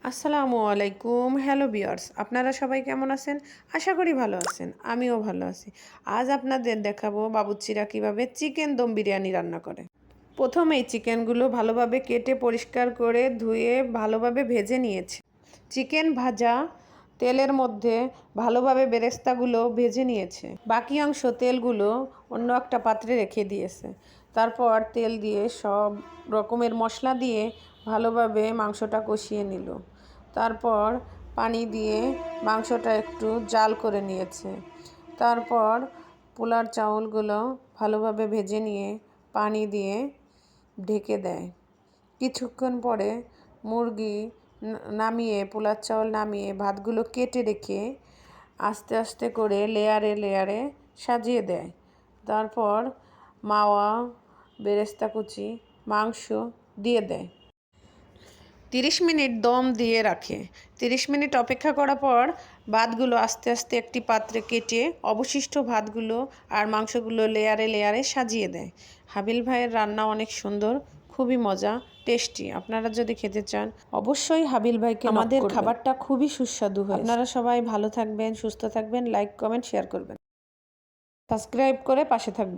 আসসালামু আলাইকুম। Hello viewers, আপনারা সবাই কেমন আছেন? আশা করি ভালো আছেন। আমিও ভালো আছি। আজ আপনাদের দেখাবো বাবুর্চিরা কিভাবে চিকেন দম বিরিয়ানি রান্না করে। প্রথমে এই চিকেনগুলো ভালোভাবে কেটে পরিষ্কার করে ধুয়ে ভালোভাবে ভেজে নিয়েছি। চিকেন ভাজা তেলের মধ্যে ভালোভাবে বেরেস্তাগুলো ভেজে নিয়েছে। বাকি অংশ তেলগুলো অন্য একটা পাত্রে রেখে দিয়েছে। তারপর তেল দিয়ে সব রকমের মশলা দিয়ে ভালোভাবে মাংসটা কষিয়ে নিল। তারপর পানি দিয়ে মাংসটা একটু জাল করে নিয়েছে। তারপর পোলার চাউলগুলো ভালোভাবে ভেজে নিয়ে পানি দিয়ে ঢেকে দেয়। কিছুক্ষণ পরে মুরগি নামিয়ে পোলার চাউল নামিয়ে ভাতগুলো কেটে রেখে আস্তে আস্তে করে লেয়ারে লেয়ারে সাজিয়ে দেয়। তারপর মাওয়া, বেরেস্তা কুচি, মাংস দিয়ে দেয়। 30 মিনিট দম দিয়ে রাখে। 30 মিনিট অপেক্ষা করার পর ভাতগুলো আস্তে আস্তে একটি পাত্রে কেটে অবশিষ্ট ভাতগুলো আর মাংসগুলো লেয়ারে লেয়ারে সাজিয়ে দেয়। হাবিল ভাইয়ের রান্না অনেক সুন্দর, খুবই মজা, টেস্টি। আপনারা যদি খেতে চান অবশ্যই হাবিল ভাইকে নক করবেন। আমাদের খাবারটা খুবই সুস্বাদু হয়। আপনারা সবাই ভালো থাকবেন, সুস্থ থাকবেন, লাইক, কমেন্ট, শেয়ার করবেন, সাবস্ক্রাইব করে পাশে থাকবেন।